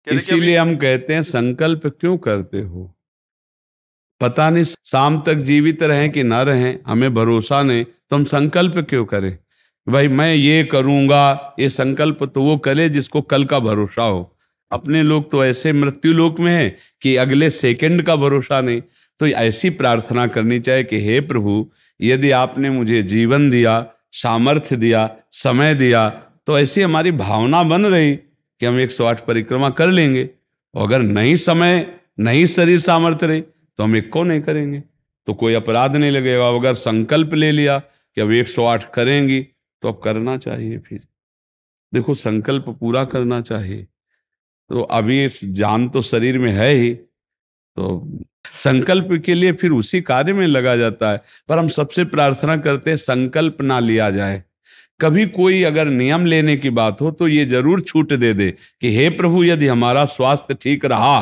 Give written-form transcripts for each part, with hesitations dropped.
कह रहे कि इसीलिए हम कहते हैं संकल्प क्यों करते हो? पता नहीं शाम तक जीवित रहें कि ना रहें, हमें भरोसा नहीं, तो हम संकल्प क्यों करें? भाई मैं ये करूंगा, ये संकल्प तो वो करे जिसको कल का भरोसा हो। अपने लोग तो ऐसे मृत्यु लोक में है कि अगले सेकंड का भरोसा नहीं। तो ऐसी प्रार्थना करनी चाहिए कि हे प्रभु, यदि आपने मुझे जीवन दिया, सामर्थ्य दिया, समय दिया, तो ऐसी हमारी भावना बन रही कि हम 108 परिक्रमा कर लेंगे। और अगर नहीं समय, नहीं शरीर सामर्थ्य रही, तो हम एक को नहीं करेंगे, तो कोई अपराध नहीं लगेगा। अगर संकल्प ले लिया कि अब 108 करेंगी, तो अब करना चाहिए। फिर देखो, संकल्प पूरा करना चाहिए। तो अभी इस जान तो शरीर में है ही, तो संकल्प के लिए फिर उसी कार्य में लगा जाता है। पर हम सबसे प्रार्थना करते हैं संकल्प ना लिया जाए। कभी कोई अगर नियम लेने की बात हो तो ये जरूर छूट दे दे कि हे प्रभु, यदि हमारा स्वास्थ्य ठीक रहा,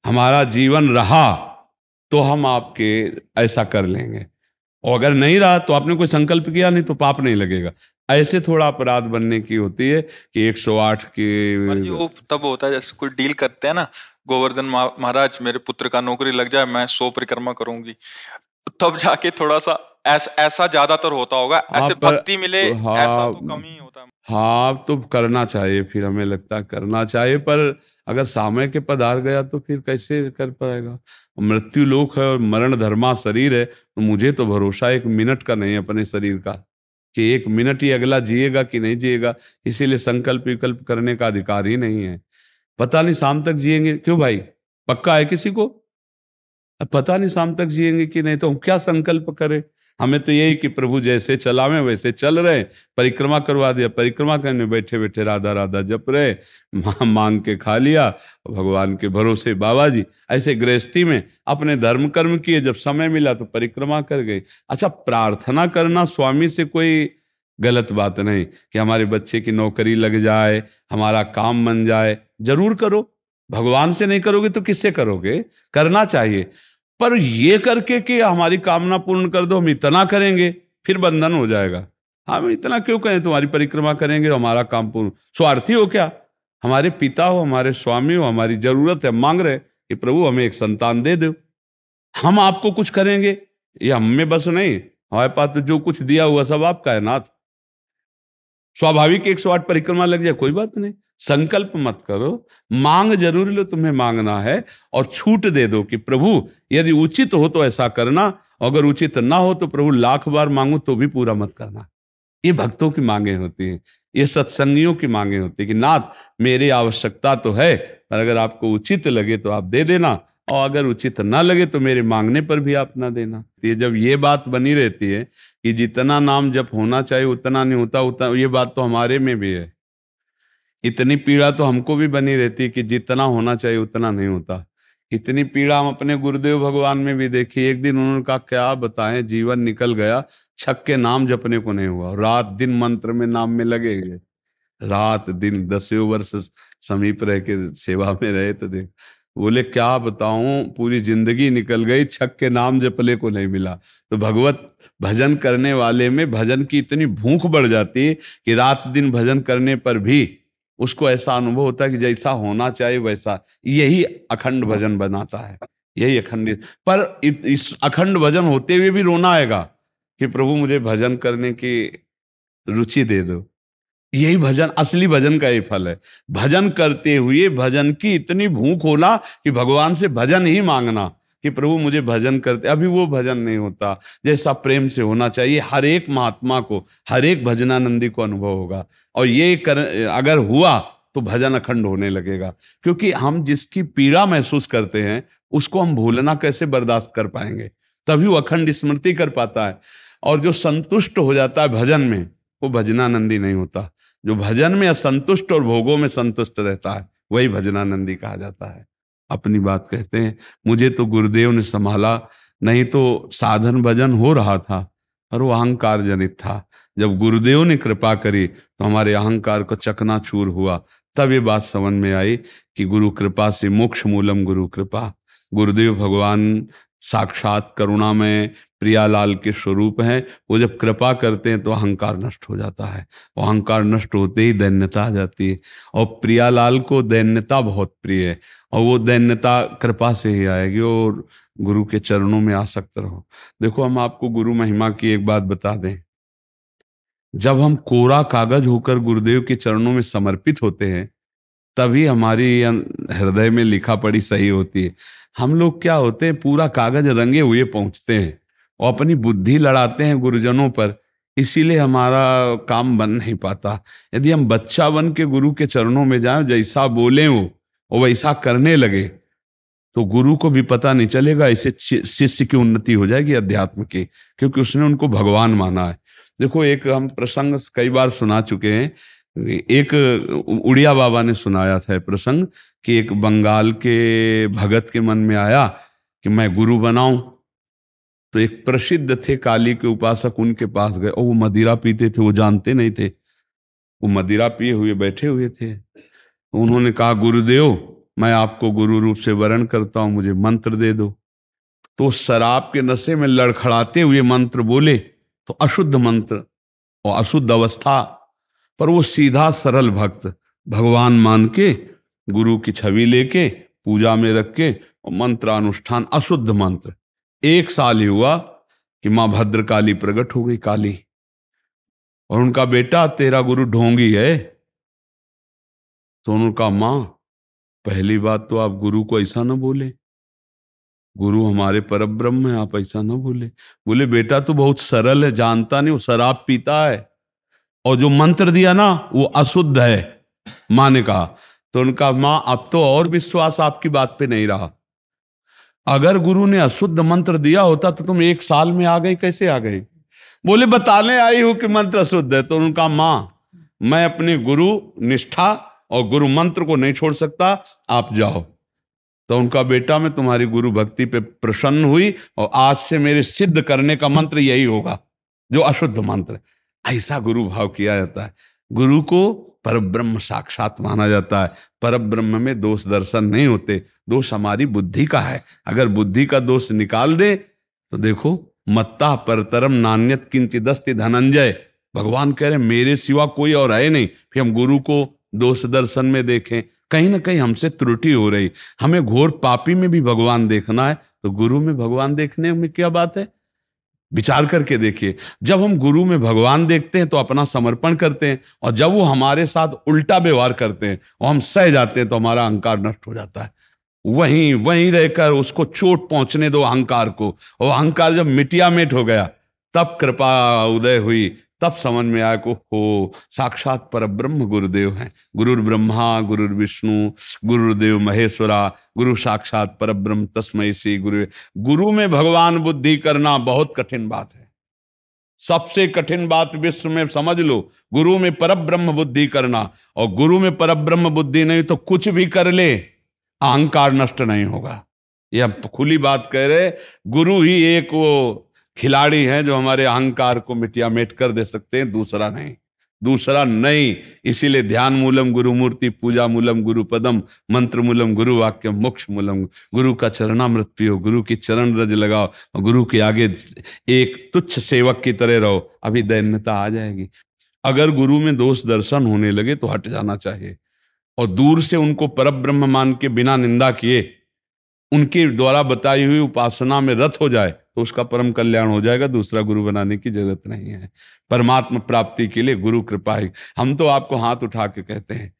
हमारा जीवन रहा, तो हम आपके ऐसा कर लेंगे। और अगर नहीं रहा तो आपने कोई संकल्प किया नहीं, तो पाप नहीं लगेगा। ऐसे थोड़ा अपराध बनने की होती है कि 108 जी, की। वो तब होता है जैसे कोई डील करते हैं ना, गोवर्धन महाराज मेरे पुत्र का नौकरी लग जाए, मैं 100 परिक्रमा करूंगी, तब जाके थोड़ा सा ऐसा ज्यादातर होता होगा। ऐसे आप भक्ति मिले ऐसा हाँ, तो कम ही होता है। हाँ तो करना चाहिए, फिर हमें लगता है करना चाहिए। पर अगर समय के पधार गया तो फिर कैसे कर पाएगा? मृत्यु लोक है और मरण धर्मा शरीर है, तो मुझे तो भरोसा 1 मिनट का नहीं है अपने शरीर का कि 1 मिनट ही अगला जिएगा कि नहीं जिएगा। इसीलिए संकल्प विकल्प करने का अधिकार ही नहीं है। पता नहीं शाम तक जिएंगे, क्यों भाई? पक्का है किसी को? अब पता नहीं शाम तक जिएंगे कि नहीं, तो हम क्या संकल्प करें? हमें तो यही कि प्रभु जैसे चलावे वैसे चल रहे। परिक्रमा करवा दिया, परिक्रमा करने बैठे बैठे राधा राधा जप रहे, मांग के खा लिया, भगवान के भरोसे बाबा जी। ऐसे गृहस्थी में अपने धर्म कर्म किए, जब समय मिला तो परिक्रमा कर गए। अच्छा, प्रार्थना करना स्वामी से कोई गलत बात नहीं कि हमारे बच्चे की नौकरी लग जाए, हमारा काम बन जाए, जरूर करो। भगवान से नहीं करोगे तो किससे करोगे? करना चाहिए। पर ये करके कि हमारी कामना पूर्ण कर दो, हम इतना करेंगे, फिर बंधन हो जाएगा। हम इतना क्यों करें? तुम्हारी परिक्रमा करेंगे तो हमारा काम पूर्ण। स्वार्थी हो क्या? हमारे पिता हो, हमारे स्वामी हो, हमारी जरूरत है, मांग रहे कि प्रभु हमें एक संतान दे दो, हम आपको कुछ करेंगे। ये हम में बस नहीं, हमारे पास तो जो कुछ दिया हुआ सब आपका है नाथ। स्वाभाविक 108 परिक्रमा लग जाए, कोई बात नहीं। संकल्प मत करो, मांग जरूर लो, तुम्हें मांगना है। और छूट दे दो कि प्रभु यदि उचित हो तो ऐसा करना, अगर उचित ना हो तो प्रभु लाख बार मांगो तो भी पूरा मत करना। ये भक्तों की मांगे होती हैं, ये सत्संगियों की मांगे होती है कि नाथ मेरी आवश्यकता तो है, पर अगर आपको उचित लगे तो आप दे देना, और अगर उचित ना लगे तो मेरे मांगने पर भी आप ना देना। ये जब ये बात बनी रहती है कि जितना नाम जप होना चाहिए उतना नहीं होता, उतना, ये बात तो हमारे में भी है। इतनी पीड़ा तो हमको भी बनी रहती है कि जितना होना चाहिए उतना नहीं होता। इतनी पीड़ा हम अपने गुरुदेव भगवान में भी देखी। एक दिन उन्होंने कहा क्या बताएं, जीवन निकल गया, छक के नाम जपने को नहीं हुआ, रात दिन मंत्र में नाम में लगे गए, रात दिन 10 वर्ष समीप रह के सेवा में रहे। तो देख, बोले क्या बताऊं, पूरी जिंदगी निकल गई, छक के नाम जपले को नहीं मिला। तो भगवत भजन करने वाले में भजन की इतनी भूख बढ़ जाती है कि रात दिन भजन करने पर भी उसको ऐसा अनुभव होता है कि जैसा होना चाहिए वैसा। यही अखंड भजन बनाता है, यही अखंड। पर इस अखंड भजन होते हुए भी रोना आएगा कि प्रभु मुझे भजन करने की रुचि दे दो। यही भजन, असली भजन का ही फल है। भजन करते हुए भजन की इतनी भूख होना कि भगवान से भजन ही मांगना कि प्रभु मुझे भजन करते। अभी वो भजन नहीं होता जैसा प्रेम से होना चाहिए। हर एक महात्मा को, हर एक भजनानंदी को अनुभव होगा। और ये अगर हुआ तो भजन अखंड होने लगेगा। क्योंकि हम जिसकी पीड़ा महसूस करते हैं उसको हम भूलना कैसे बर्दाश्त कर पाएंगे? तभी वो अखंड स्मृति कर पाता है। और जो संतुष्ट हो जाता है भजन में, वो भजनानंदी नहीं होता। जो भजन में असंतुष्ट और भोगों में संतुष्ट रहता है वही भजनानंदी कहा जाता है। अपनी बात कहते हैं, मुझे तो गुरुदेव ने संभाला, नहीं तो साधन भजन हो रहा था, पर वो अहंकार जनित था। जब गुरुदेव ने कृपा करी तो हमारे अहंकार को चकनाचूर हुआ। तब ये बात समझ में आई कि गुरु कृपा से मोक्ष मूलम गुरु कृपा। गुरुदेव भगवान साक्षात करुणामय प्रियालाल के स्वरूप हैं। वो जब कृपा करते हैं तो अहंकार नष्ट हो जाता है, और अहंकार नष्ट होते ही दैन्यता आ जाती है। और प्रियालाल को दैन्यता बहुत प्रिय है, और वो दैन्यता कृपा से ही आएगी। और गुरु के चरणों में आसक्त रहो। देखो, हम आपको गुरु महिमा की एक बात बता दें। जब हम कोरा कागज होकर गुरुदेव के चरणों में समर्पित होते हैं, तभी हमारी हृदय में लिखा पढ़ी सही होती है। हम लोग क्या होते हैं, पूरा कागज रंगे हुए पहुंचते हैं और अपनी बुद्धि लड़ाते हैं गुरुजनों पर, इसीलिए हमारा काम बन नहीं पाता। यदि हम बच्चा बन के गुरु के चरणों में जाएं, जैसा बोले वो और वैसा करने लगे, तो गुरु को भी पता नहीं चलेगा। ऐसे शिष्य की उन्नति हो जाएगी अध्यात्म की, क्योंकि उसने उनको भगवान माना है। देखो, एक हम प्रसंग कई बार सुना चुके हैं। एक उड़िया बाबा ने सुनाया था प्रसंग कि एक बंगाल के भगत के मन में आया कि मैं गुरु बनाऊं। तो एक प्रसिद्ध थे काली के उपासक, उनके पास गए, और वो मदिरा पीते थे, वो जानते नहीं थे। वो मदिरा पिए हुए बैठे हुए थे। उन्होंने कहा, गुरुदेव, मैं आपको गुरु रूप से वरण करता हूं, मुझे मंत्र दे दो। तो शराब के नशे में लड़खड़ाते हुए मंत्र बोले, तो अशुद्ध मंत्र और अशुद्ध अवस्था, पर वो सीधा सरल भक्त भगवान मान के गुरु की छवि लेके पूजा में रख के और मंत्रानुष्ठान, अशुद्ध मंत्र। 1 साल ही हुआ कि मां भद्रकाली प्रकट हो गई, काली, और उनका बेटा, तेरा गुरु ढोंगी है। तो उनका, मां, पहली बात तो आप गुरु को ऐसा ना बोले, गुरु हमारे परब्रह्म है, आप ऐसा ना बोले। बोले, बेटा तू बहुत सरल है, जानता नहीं, वो शराब पीता है, और जो मंत्र दिया ना वो अशुद्ध है। मां ने कहा। तो उनका, मां, अब तो और विश्वास आपकी बात पे नहीं रहा। अगर गुरु ने अशुद्ध मंत्र दिया होता तो तुम 1 साल में आ गई, कैसे आ गई? बोले, बताने आई हूं कि मंत्र अशुद्ध है। तो उनका, मां, मैं अपने गुरु निष्ठा और गुरु मंत्र को नहीं छोड़ सकता, आप जाओ। तो उनका बेटा, मैं तुम्हारी गुरु भक्ति पे प्रसन्न हुई, और आज से मेरे सिद्ध करने का मंत्र यही होगा जो अशुद्ध मंत्र। ऐसा गुरु भाव किया जाता है। गुरु को परब्रह्म साक्षात माना जाता है। परब्रह्म में दोष दर्शन नहीं होते, दोष हमारी बुद्धि का है। अगर बुद्धि का दोष निकाल दे तो देखो, मत्ता परतरम नान्यत किंचिदस्ति धनंजय, भगवान कह रहे मेरे सिवा कोई और है नहीं। फिर हम गुरु को दोष दर्शन में देखें, कहीं ना कहीं हमसे त्रुटि हो रही। हमें घोर पापी में भी भगवान देखना है, तो गुरु में भगवान देखने में क्या बात है? विचार करके देखिए। जब हम गुरु में भगवान देखते हैं तो अपना समर्पण करते हैं, और जब वो हमारे साथ उल्टा व्यवहार करते हैं और हम सह जाते हैं तो हमारा अहंकार नष्ट हो जाता है। वहीं वहीं रहकर उसको चोट पहुंचने दो अहंकार को, और अहंकार जब मिटिया मिट हो गया, तब कृपा उदय हुई, तब समझ में आया को हो साक्षात परब्रह्म गुरुदेव हैं। गुरुर् ब्रह्मा गुरुर् विष्णु गुरुर्देव महेश्वरा, गुरु साक्षात परब्रह्म तस्मै श्री गुरु। गुरु में भगवान बुद्धि करना बहुत कठिन बात है, सबसे कठिन बात विश्व में, समझ लो। गुरु में परब्रह्म बुद्धि करना, और गुरु में परब्रह्म बुद्धि नहीं तो कुछ भी कर ले, अहंकार नष्ट नहीं होगा। यह खुली बात कह रहे। गुरु ही एक वो खिलाड़ी हैं जो हमारे अहंकार को मिटिया मेट कर दे सकते हैं, दूसरा नहीं, दूसरा नहीं। इसीलिए ध्यान मूलम गुरु मूर्ति, पूजा मूलम गुरु पदम, मंत्र मूलम गुरु वाक्यम, मोक्ष मूलम। गुरु का चरणामृत पियो, गुरु की चरण रज लगाओ, और गुरु के आगे एक तुच्छ सेवक की तरह रहो, अभी दैन्यता आ जाएगी। अगर गुरु में दोष दर्शन होने लगे तो हट जाना चाहिए, और दूर से उनको परब्रह्म मान के बिना निंदा किए उनके द्वारा बताई हुई उपासना में रत हो जाए तो उसका परम कल्याण हो जाएगा। दूसरा गुरु बनाने की जरूरत नहीं है। परमात्मा प्राप्ति के लिए गुरु कृपा ही। हम तो आपको हाथ उठा के कहते हैं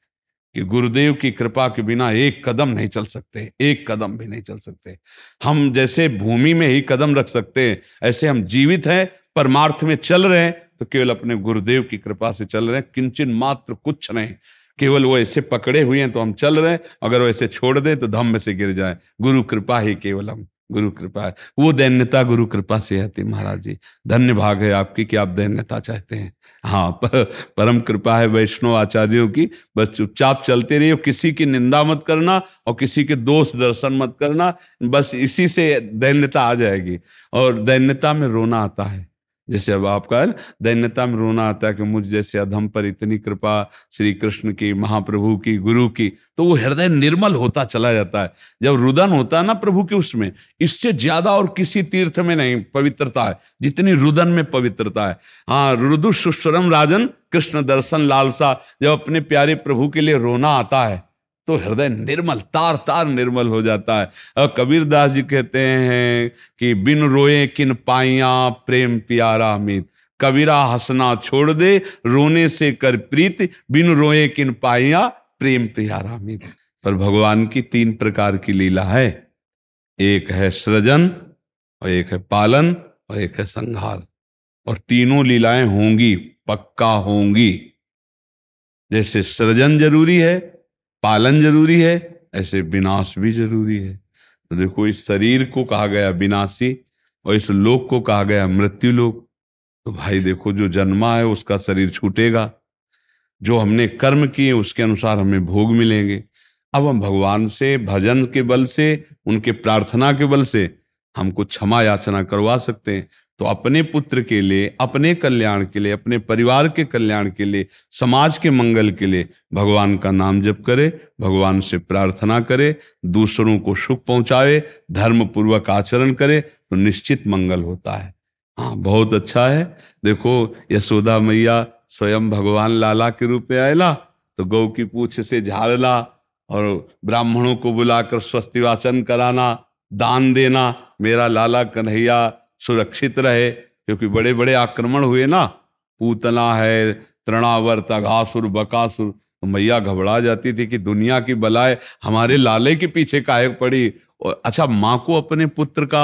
कि गुरुदेव की कृपा के बिना एक कदम नहीं चल सकते, एक कदम भी नहीं चल सकते। हम जैसे भूमि में ही कदम रख सकते हैं, ऐसे हम जीवित हैं, परमार्थ में चल रहे हैं तो केवल अपने गुरुदेव की कृपा से चल रहे हैं, किंचन मात्र कुछ नहीं। केवल वो ऐसे पकड़े हुए हैं तो हम चल रहे हैं, अगर वो ऐसे छोड़ दें तो धम्म से गिर जाए। गुरु कृपा ही केवलम, गुरु कृपा है। वो दैन्यता गुरु कृपा से आती। महाराज जी, धन्य भाग है आपकी कि आप दैन्यता चाहते हैं। हाँ, परम कृपा है वैष्णव आचार्यों की। बस चुपचाप चलते रहिए, किसी की निंदा मत करना और किसी के दोष दर्शन मत करना, बस इसी से दैन्यता आ जाएगी। और दैन्यता में रोना आता है। जैसे अब आपका दैन्यता में रोना आता है कि मुझ जैसे अधम पर इतनी कृपा श्री कृष्ण की, महाप्रभु की, गुरु की, तो वो हृदय निर्मल होता चला जाता है। जब रुदन होता है ना प्रभु के, उसमें इससे ज्यादा और किसी तीर्थ में नहीं पवित्रता है जितनी रुदन में पवित्रता है। हाँ, रुदु सुश्रम राजन कृष्ण दर्शन लालसा, जब अपने प्यारे प्रभु के लिए रोना आता है तो हृदय निर्मल, तार तार निर्मल हो जाता है। और कबीर दास जी कहते हैं कि बिन रोए किन पाइया प्रेम प्यारा मीत, कबीरा हंसना छोड़ दे रोने से कर प्रीत, बिन रोए किन पाइया प्रेम प्यारा मीत। पर भगवान की 3 प्रकार की लीला है, एक है सृजन और एक है पालन और एक है संहार, और तीनों लीलाएं होंगी, पक्का होंगी। जैसे सृजन जरूरी है, पालन जरूरी है, ऐसे विनाश भी जरूरी है। तो देखो, इस शरीर को कहा गया विनाशी और इस लोक को कहा गया मृत्यु लोक। तो भाई देखो, जो जन्मा है उसका शरीर छूटेगा, जो हमने कर्म किए उसके अनुसार हमें भोग मिलेंगे। अब हम भगवान से भजन के बल से, उनके प्रार्थना के बल से हमको क्षमा याचना करवा सकते हैं। तो अपने पुत्र के लिए, अपने कल्याण के लिए, अपने परिवार के कल्याण के लिए, समाज के मंगल के लिए भगवान का नाम जप करे, भगवान से प्रार्थना करे, दूसरों को सुख पहुंचावे, धर्म पूर्वक आचरण करे, तो निश्चित मंगल होता है। हाँ, बहुत अच्छा है। देखो, यशोदा मैया स्वयं भगवान लाला के रूप में आयला तो गौ की पूंछ से झाड़ना और ब्राह्मणों को बुलाकर स्वस्ति वाचन कराना, दान देना, मेरा लाला कन्हैया सुरक्षित रहे। क्योंकि बड़े बड़े आक्रमण हुए ना, पूतना है, तृणावर्त, अघासुर, बकासुर, तो मैया घबरा जाती थी कि दुनिया की बलाएं हमारे लाले के पीछे काहे पड़ी। और अच्छा, माँ को अपने पुत्र का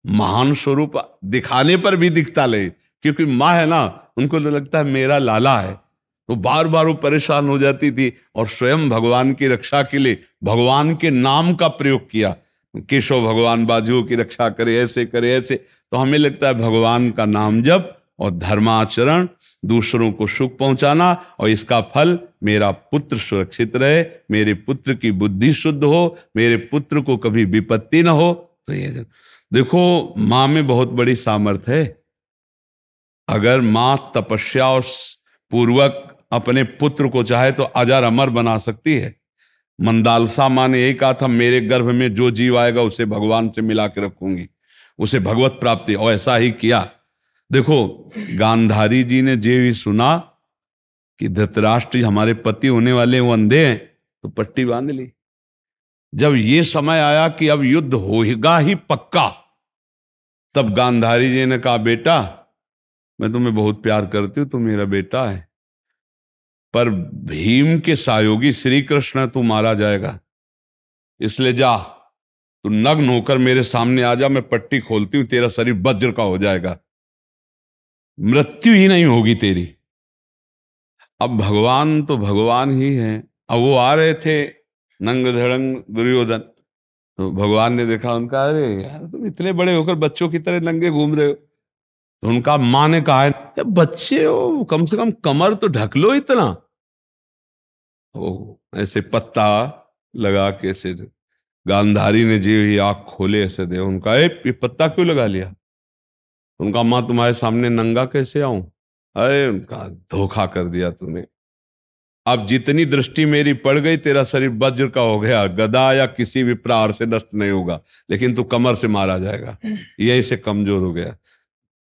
महान स्वरूप दिखाने पर भी दिखता ले, क्योंकि माँ है ना, उनको तो लगता है मेरा लाला है, तो बार बार वो परेशान हो जाती थी। और स्वयं भगवान की रक्षा के लिए भगवान के नाम का प्रयोग किया, केशव भगवान बाजुओं की रक्षा करे, ऐसे करे, ऐसे। तो हमें लगता है भगवान का नाम जप और धर्माचरण, दूसरों को सुख पहुंचाना, और इसका फल मेरा पुत्र सुरक्षित रहे, मेरे पुत्र की बुद्धि शुद्ध हो, मेरे पुत्र को कभी विपत्ति ना हो। तो ये देखो, माँ में बहुत बड़ी सामर्थ्य है। अगर माँ तपस्या और पूर्वक अपने पुत्र को चाहे तो अजर अमर बना सकती है। मंदालसा माँ ने यही कहा था, मेरे गर्भ में जो जीव आएगा उसे भगवान से मिला के रखूंगी, उसे भगवत प्राप्ति, और ऐसा ही किया। देखो, गांधारी जी ने जे भी सुना कि धृतराष्ट्र हमारे पति होने वाले वो अंधे हैं, तो पट्टी बांध ली। जब ये समय आया कि अब युद्ध होगा ही पक्का, तब गांधारी जी ने कहा, बेटा मैं तुम्हें बहुत प्यार करती हूं, तुम मेरा बेटा है, पर भीम के सहयोगी श्री कृष्ण तू मारा जाएगा, इसलिए जा, तू नग्न होकर मेरे सामने आ जा, मैं पट्टी खोलती हूं, तेरा शरीर वज्र का हो जाएगा, मृत्यु ही नहीं होगी तेरी। अब भगवान तो भगवान ही है। अब वो आ रहे थे नंग धड़ंग दुर्योधन, तो भगवान ने देखा उनका, अरे यार तुम इतने बड़े होकर बच्चों की तरह नंगे घूम रहे हो। तो उनका माँ ने कहा है, बच्चे हो, कम से कम कमर तो ढक लो इतना। ओ ऐसे पत्ता लगा के ऐसे, गांधारी ने जी ही आंख खोले ऐसे दे, उनका ये पत्ता क्यों लगा लिया? उनका, माँ तुम्हारे सामने नंगा कैसे आऊं? अरे उनका, धोखा कर दिया तूने, अब जितनी दृष्टि मेरी पड़ गई, तेरा शरीर वज्र का हो गया, गदा या किसी भी प्रहार से नष्ट नहीं होगा, लेकिन तू कमर से मारा जाएगा, यही से कमजोर हो गया।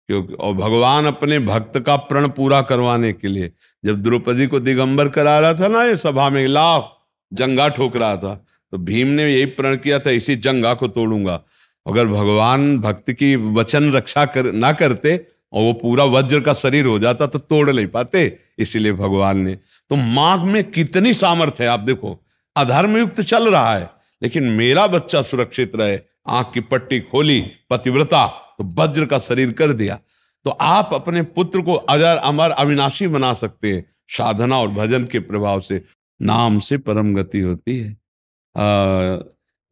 क्योंकि और भगवान अपने भक्त का प्रण पूरा करवाने के लिए जब द्रौपदी को दिगंबर करा रहा था ना, ये सभा में लाभ जंगा ठोक रहा था, तो भीम ने यही प्रण किया था, इसी जंगा को तोड़ूंगा। अगर भगवान भक्त की वचन रक्षा ना करते और वो पूरा वज्र का शरीर हो जाता तो तोड़ नहीं पाते, इसीलिए भगवान ने। तो माँ में कितनी सामर्थ्य है, आप देखो, अधर्म युक्त चल रहा है लेकिन मेरा बच्चा सुरक्षित रहे, आंख की पट्टी खोली, पतिव्रता, तो वज्र का शरीर कर दिया। तो आप अपने पुत्र को अजर अमर अविनाशी बना सकते हैं साधना और भजन के प्रभाव से। नाम से परम गति होती है।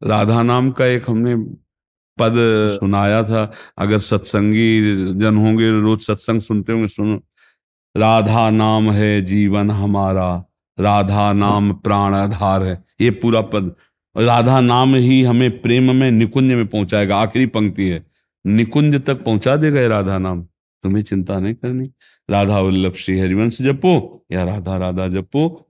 राधा नाम का एक हमने पद सुनाया था, अगर सत्संगी जन होंगे, रोज सत्संग सुनते होंगे, सुनो, राधा नाम है जीवन हमारा, राधा नाम प्राण आधार है। ये पूरा पद, राधा नाम ही हमें प्रेम में निकुंज में पहुंचाएगा। आखिरी पंक्ति है, निकुंज तक पहुंचा देगा ये राधा नाम। तुम्हें चिंता नहीं करनी। राधा वल्लभ श्री हरिवंश जपो या राधा राधा जपो,